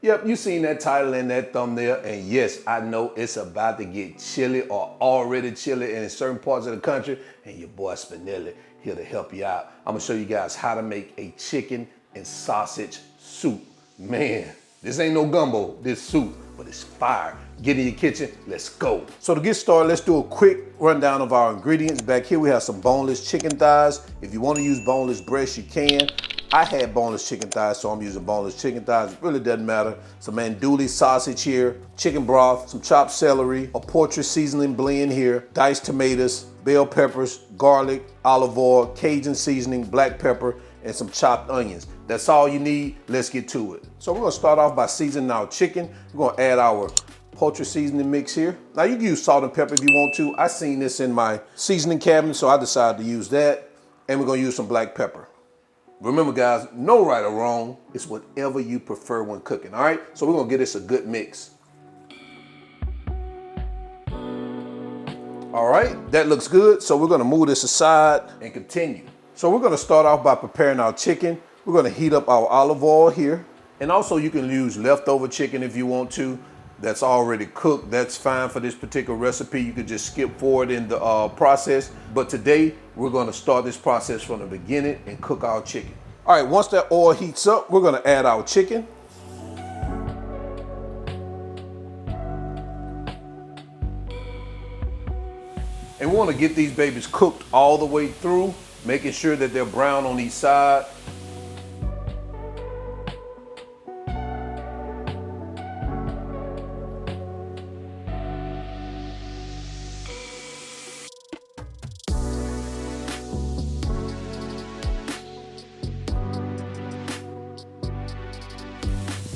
Yep, you seen that title and that thumbnail, and yes, I know it's about to get chilly or already chilly in certain parts of the country, and your boy Spinelli here to help you out. I'm gonna show you guys how to make a chicken and sausage soup. Man, this ain't no gumbo, this soup, but it's fire. Get in your kitchen, let's go. So to get started, let's do a quick rundown of our ingredients. Back here we have some boneless chicken thighs. If you want to use boneless breast, you can. I had boneless chicken thighs, so I'm using boneless chicken thighs. It really doesn't matter. Some Andouille sausage here, chicken broth, some chopped celery, a Poultry Seasoning blend here, diced tomatoes, bell peppers, garlic, olive oil, Cajun Seasoning, black pepper, and some chopped onions. That's all you need. Let's get to it. So we're gonna start off by seasoning our chicken. We're gonna add our Poultry Seasoning mix here. Now you can use salt and pepper if you want to. I seen this in my seasoning cabinet, so I decided to use that. And we're gonna use some black pepper. Remember guys, no right or wrong, it's whatever you prefer when cooking, all right? So we're gonna get this a good mix. All right, that looks good. So we're gonna move this aside and continue. So we're gonna start off by preparing our chicken. We're gonna heat up our olive oil here. And also you can use leftover chicken if you want to. That's already cooked, that's fine for this particular recipe. You could just skip forward in the process. But today, we're gonna start this process from the beginning and cook our chicken. All right, once that oil heats up, we're gonna add our chicken. And we wanna get these babies cooked all the way through, making sure that they're brown on each side.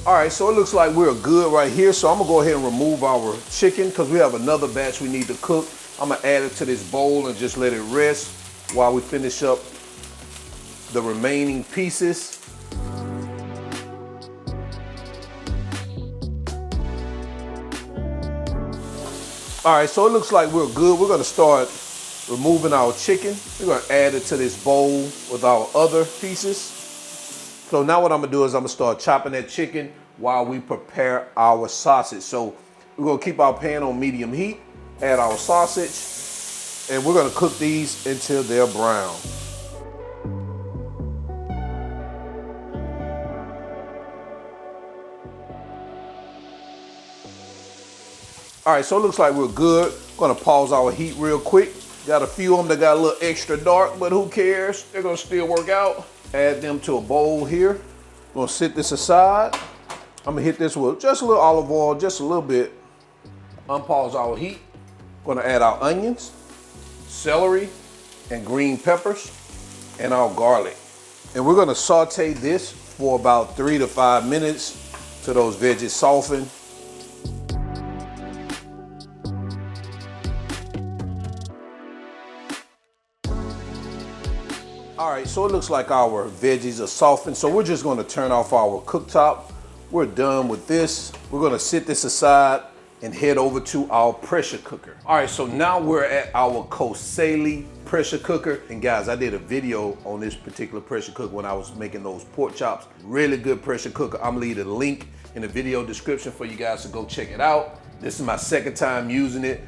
All right, so it looks like we're good right here. So I'm gonna go ahead and remove our chicken because we have another batch we need to cook. I'm gonna add it to this bowl and just let it rest while we finish up the remaining pieces. All right, so it looks like we're good. We're gonna start removing our chicken. We're gonna add it to this bowl with our other pieces. So now what I'm gonna do is I'm gonna start chopping that chicken while we prepare our sausage. So we're gonna keep our pan on medium heat, add our sausage, and we're gonna cook these until they're brown. All right, so it looks like we're good. Gonna pause our heat real quick. Got a few of them that got a little extra dark, but who cares? They're gonna still work out. Add them to a bowl here. Gonna sit this aside. I'm gonna hit this with just a little olive oil, just a little bit. Unpause our heat. Gonna add our onions, celery, and green peppers, and our garlic. And we're gonna saute this for about 3 to 5 minutes till those veggies soften. All right, so it looks like our veggies are softened, so we're just gonna turn off our cooktop. We're done with this. We're gonna sit this aside and head over to our pressure cooker. All right, so now we're at our Celery pressure cooker. And guys, I did a video on this particular pressure cooker when I was making those pork chops. Really good pressure cooker. I'm gonna leave a link in the video description for you guys to go check it out. This is my second time using it.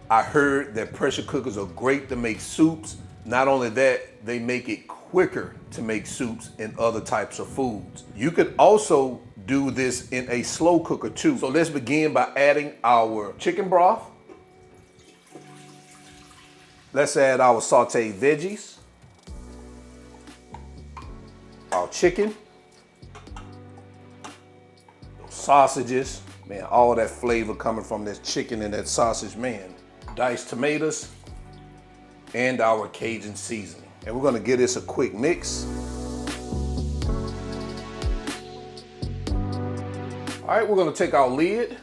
I heard that pressure cookers are great to make soups. Not only that, they make it quicker to make soups and other types of foods. You could also do this in a slow cooker too. So let's begin by adding our chicken broth. Let's add our sauteed veggies, our chicken, those sausages, man, all that flavor coming from this chicken and that sausage, man. Diced tomatoes, and our Cajun seasoning. And we're gonna give this a quick mix. All right, we're gonna take our lid,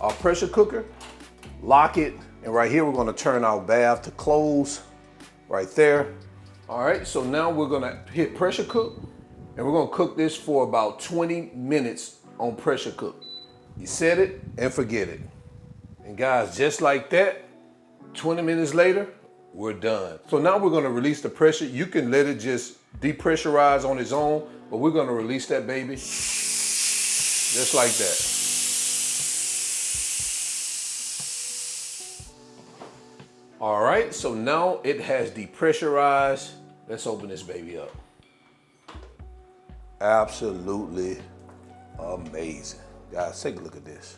our pressure cooker, lock it, and right here we're gonna turn our valve to close, right there. All right, so now we're gonna hit pressure cook, and we're gonna cook this for about 20 minutes on pressure cook. You set it and forget it. And guys, just like that, 20 minutes later, we're done. So now we're gonna release the pressure. You can let it just depressurize on its own, but we're gonna release that baby. Just like that. All right, so now it has depressurized. Let's open this baby up. Absolutely amazing. Guys, take a look at this.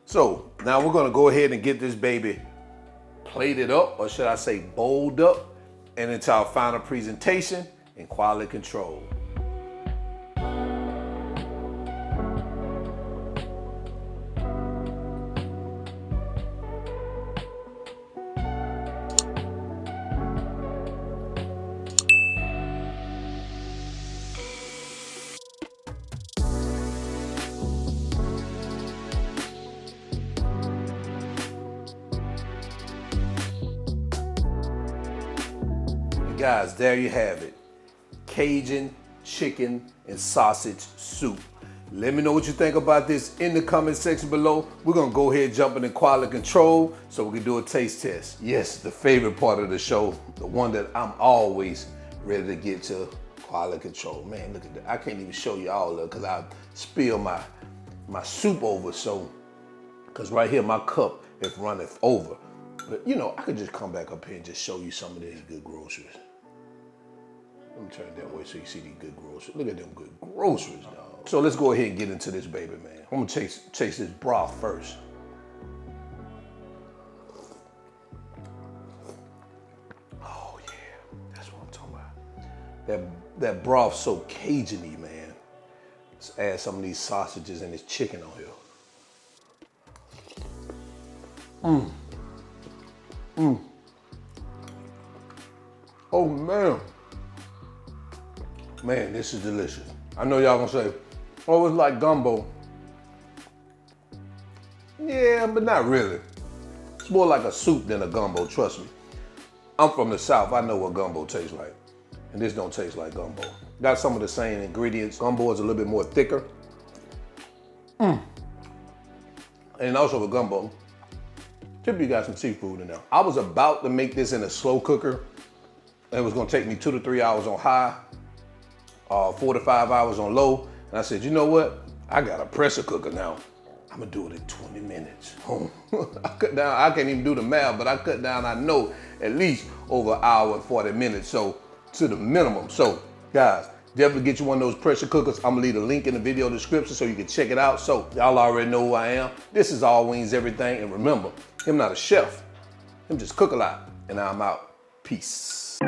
So now we're gonna go ahead and get this baby plated up, or should I say bowled up, and into our final presentation and quality control. Guys, there you have it. Cajun chicken and sausage soup. Let me know what you think about this in the comment section below. We're gonna go ahead and jump into quality control so we can do a taste test. Yes, the favorite part of the show, the one that I'm always ready to get to, quality control. Man, look at that. I can't even show you all of it because I spill my soup over, so, because right here my cup is running over. But you know, I could just come back up here and just show you some of these good groceries. Let me turn it that way so you see these good groceries. Look at them good groceries, dog. So let's go ahead and get into this baby, man. I'm gonna chase this broth first. Oh yeah, that's what I'm talking about. That broth's so Cajun-y, man. Let's add some of these sausages and this chicken on here. Oh man. Man, this is delicious. I know y'all gonna say, oh, it's like gumbo. Yeah, but not really. It's more like a soup than a gumbo, trust me. I'm from the South, I know what gumbo tastes like. And this don't taste like gumbo. Got some of the same ingredients. Gumbo is a little bit more thicker. And also with gumbo, typically got some seafood in there. I was about to make this in a slow cooker. It was gonna take me 2 to 3 hours on high, 4 to 5 hours on low. And I said, you know what? I got a pressure cooker now. I'm gonna do it in 20 minutes. I cut down, I can't even do the math, but I cut down, I know, at least over an hour and 40 minutes, so to the minimum. So guys, definitely get you one of those pressure cookers. I'm gonna leave a link in the video description so you can check it out. So y'all already know who I am. This is All Wings Everything. And remember, I'm not a chef. I'm just cook a lot. And I'm out. Peace.